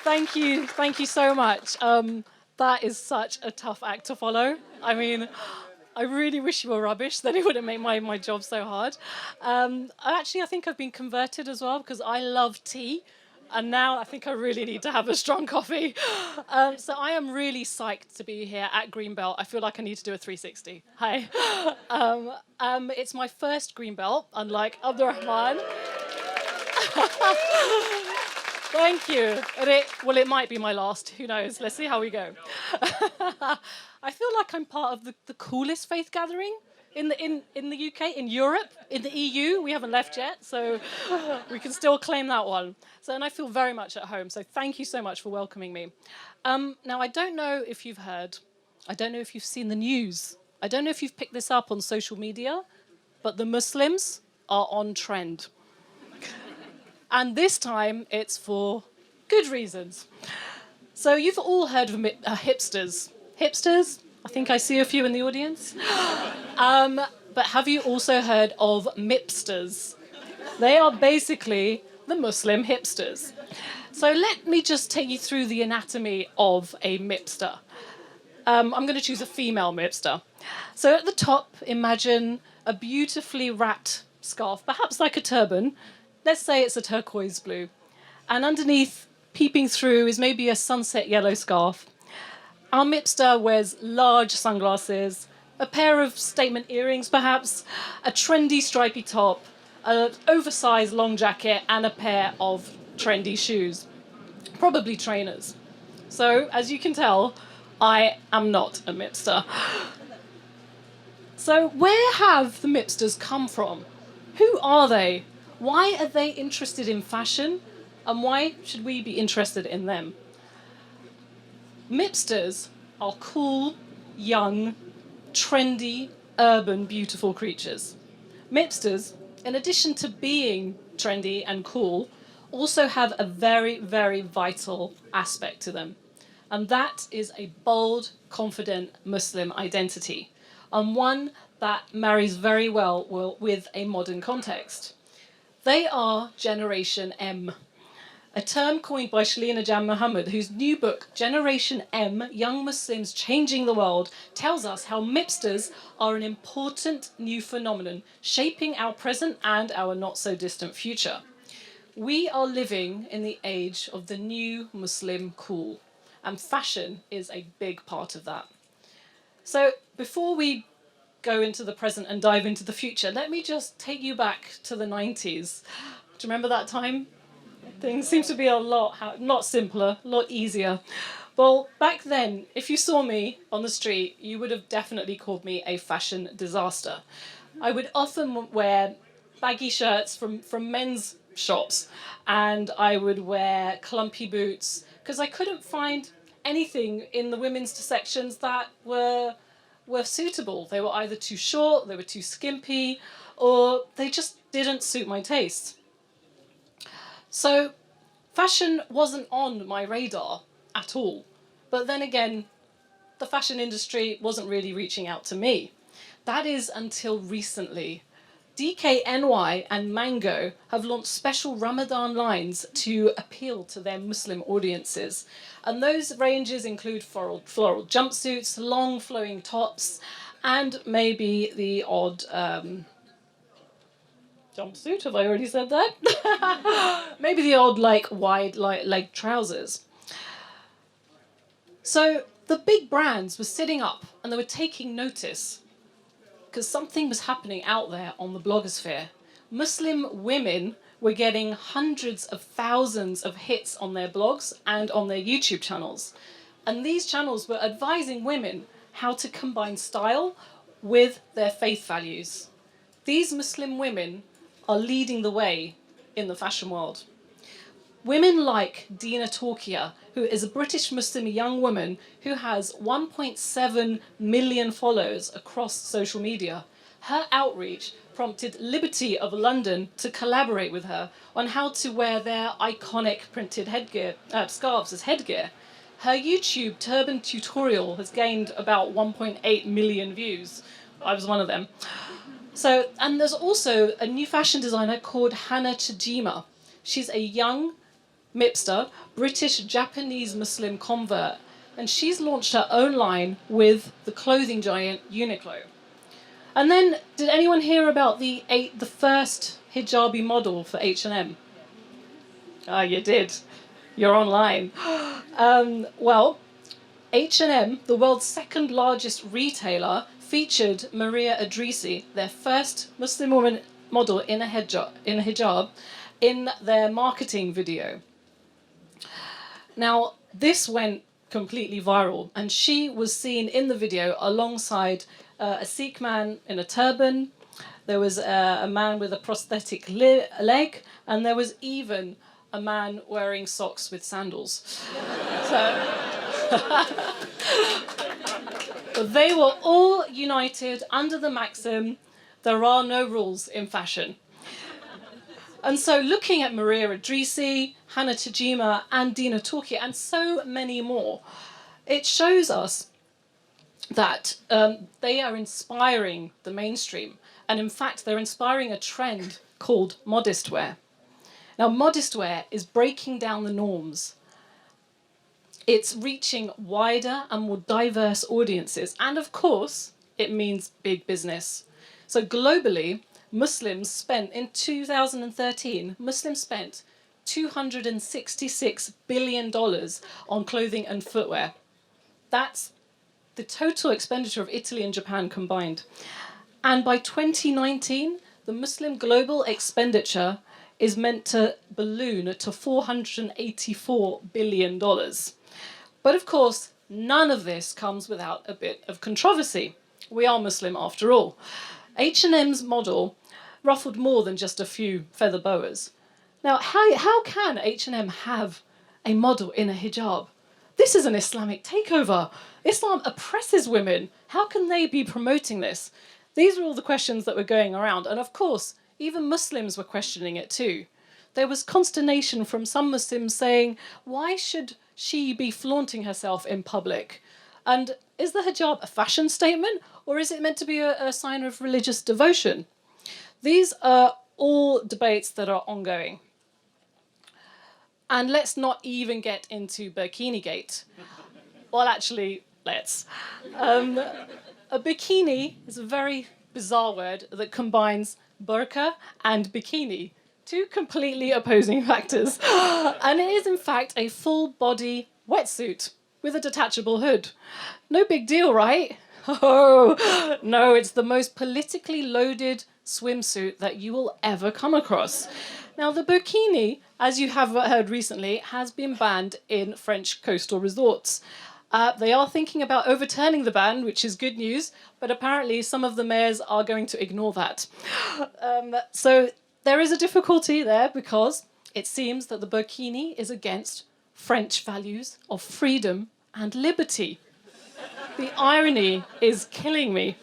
Thank you so much. That is such a tough act to follow. I mean, I really wish you were rubbish, then it wouldn't make my job so hard. Actually, I think I've been converted as well because I love tea. And now I think I really need to have a strong coffee. So I am really psyched to be here at Greenbelt. I feel like I need to do a 360. Hi. It's my first Greenbelt, unlike Abdurrahman. Thank you. It might be my last. Who knows? Let's see how we go. I feel like I'm part of the coolest faith gathering in the UK, in Europe, in the EU. We haven't left yet, so we can still claim that one. So, and I feel very much at home. So thank you so much for welcoming me. Now, I don't know if you've heard. I don't know if you've seen the news. I don't know if you've picked this up on social media, but the Muslims are on trend. And this time, it's for good reasons. So you've all heard of hipsters. Hipsters? I think I see a few in the audience. But have you also heard of mipsters? They are basically the Muslim hipsters. So let me just take you through the anatomy of a mipster. I'm going to choose a female mipster. So at the top, imagine a beautifully wrapped scarf, perhaps like a turban. Let's say it's a turquoise blue. And underneath, peeping through, is maybe a sunset yellow scarf. Our mipster wears large sunglasses, a pair of statement earrings perhaps, a trendy stripy top, an oversized long jacket, and a pair of trendy shoes. Probably trainers. So, as you can tell, I am not a mipster. So, where have the mipsters come from? Who are they? Why are they interested in fashion? And why should we be interested in them? Mipsters are cool, young, trendy, urban, beautiful creatures. Mipsters, in addition to being trendy and cool, also have a very, very vital aspect to them. And that is a bold, confident Muslim identity, and one that marries very well with a modern context. They are Generation M, a term coined by Shalina Jan Muhammad, whose new book, Generation M, Young Muslims Changing the World, tells us how mipsters are an important new phenomenon, shaping our present and our not-so-distant future. We are living in the age of the new Muslim cool, and fashion is a big part of that. So before we go into the present and dive into the future, let me just take you back to the 90s. Do you remember that time? Things seem to be a lot simpler, a lot easier. Well, back then, if you saw me on the street, you would have definitely called me a fashion disaster. I would often wear baggy shirts from men's shops, and I would wear clumpy boots because I couldn't find anything in the women's sections that were suitable. They were either too short, they were too skimpy, or they just didn't suit my taste. So fashion wasn't on my radar at all. But then again, the fashion industry wasn't really reaching out to me. That is until recently. DKNY and Mango have launched special Ramadan lines to appeal to their Muslim audiences. And those ranges include floral jumpsuits, long flowing tops, and maybe the odd jumpsuit, have I already said that? Maybe the odd wide leg trousers. So the big brands were sitting up and they were taking notice because something was happening out there on the blogosphere. Muslim women were getting hundreds of thousands of hits on their blogs and on their YouTube channels. And these channels were advising women how to combine style with their faith values. These Muslim women are leading the way in the fashion world. Women like Dina Torkia, who is a British Muslim young woman who has 1.7 million followers across social media. Her outreach prompted Liberty of London to collaborate with her on how to wear their iconic printed scarves as headgear. Her YouTube turban tutorial has gained about 1.8 million views. I was one of them. So, and there's also a new fashion designer called Hannah Chijima. She's a young Mipster, British-Japanese Muslim convert, and she's launched her own line with the clothing giant Uniqlo. And then, did anyone hear about the first hijabi model for H&M? Ah, you did. You're online. Well, H&M, the world's second largest retailer, featured Maria Idrisi, their first Muslim woman model in a hijab, in their marketing video. Now, this went completely viral, and she was seen in the video alongside a Sikh man in a turban. There was a man with a prosthetic leg, and there was even a man wearing socks with sandals. So they were all united under the maxim, there are no rules in fashion. And so looking at Maria Idrisi, Hannah Tajima, and Dina Turki, and so many more, it shows us that they are inspiring the mainstream. And in fact, they're inspiring a trend called modest wear. Now, modest wear is breaking down the norms. It's reaching wider and more diverse audiences. And of course, it means big business. So globally, Muslims spent, in 2013, Muslims spent $266 billion on clothing and footwear. That's the total expenditure of Italy and Japan combined. And by 2019, the Muslim global expenditure is meant to balloon to $484 billion. But of course, none of this comes without a bit of controversy. We are Muslim after all. H&M's model ruffled more than just a few feather boas. Now, how can H&M have a model in a hijab? This is an Islamic takeover. Islam oppresses women. How can they be promoting this? These were all the questions that were going around. And of course, even Muslims were questioning it too. There was consternation from some Muslims saying, why should she be flaunting herself in public? And is the hijab a fashion statement, or is it meant to be a sign of religious devotion? These are all debates that are ongoing. And let's not even get into Burkini-gate. Well, actually, let's. A bikini is a very bizarre word that combines burqa and bikini, two completely opposing factors. And it is, in fact, a full-body wetsuit with a detachable hood. No big deal, right? Oh, no, it's the most politically loaded swimsuit that you will ever come across. Now, the burkini, as you have heard recently, has been banned in French coastal resorts. They are thinking about overturning the ban, which is good news, but apparently some of the mayors are going to ignore that. So there is a difficulty there because it seems that the burkini is against French values of freedom and liberty. The irony is killing me.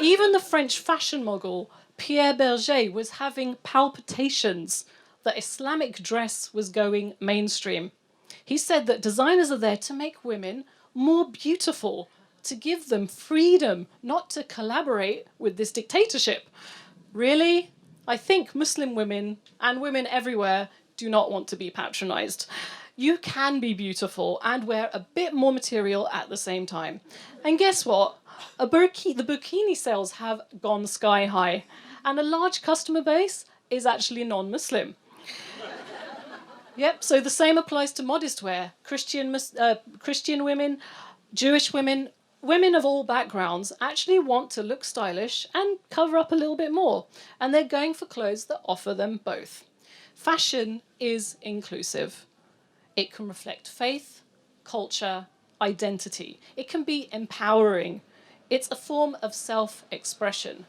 Even the French fashion mogul Pierre Berger was having palpitations that Islamic dress was going mainstream. He said that designers are there to make women more beautiful, to give them freedom, not to collaborate with this dictatorship. Really? I think Muslim women and women everywhere do not want to be patronized. You can be beautiful and wear a bit more material at the same time. And guess what? The burkini sales have gone sky high, and a large customer base is actually non-Muslim. Yep, so the same applies to modest wear. Christian women, Jewish women, women of all backgrounds actually want to look stylish and cover up a little bit more, and they're going for clothes that offer them both. Fashion is inclusive. It can reflect faith, culture, identity. It can be empowering. It's a form of self-expression.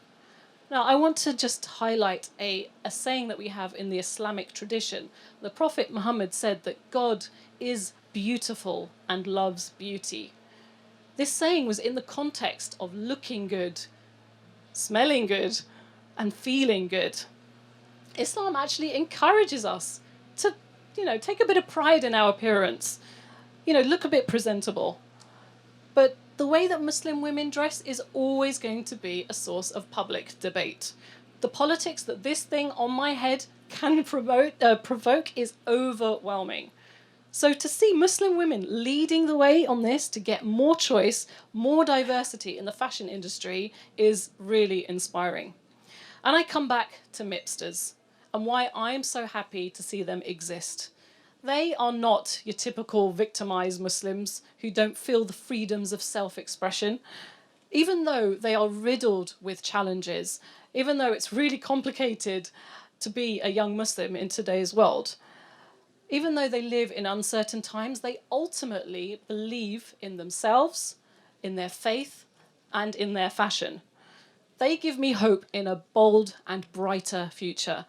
Now, I want to just highlight a saying that we have in the Islamic tradition. The Prophet Muhammad said that God is beautiful and loves beauty. This saying was in the context of looking good, smelling good, and feeling good. Islam actually encourages us to, take a bit of pride in our appearance, look a bit presentable. But the way that Muslim women dress is always going to be a source of public debate. The politics that this thing on my head can provoke is overwhelming. So to see Muslim women leading the way on this to get more choice, more diversity in the fashion industry is really inspiring. And I come back to Mipsters and why I'm so happy to see them exist. They are not your typical victimized Muslims who don't feel the freedoms of self-expression. Even though they are riddled with challenges, even though it's really complicated to be a young Muslim in today's world, even though they live in uncertain times, they ultimately believe in themselves, in their faith, and in their fashion. They give me hope in a bold and brighter future,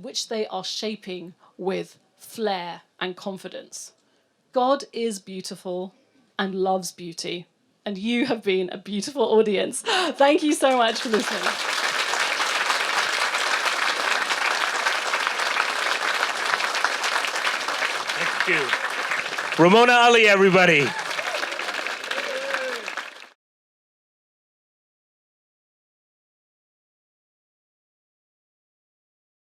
which they are shaping with flair and confidence. God is beautiful and loves beauty, and you have been a beautiful audience. Thank you so much for listening. Thank you. Ramona Ali, everybody.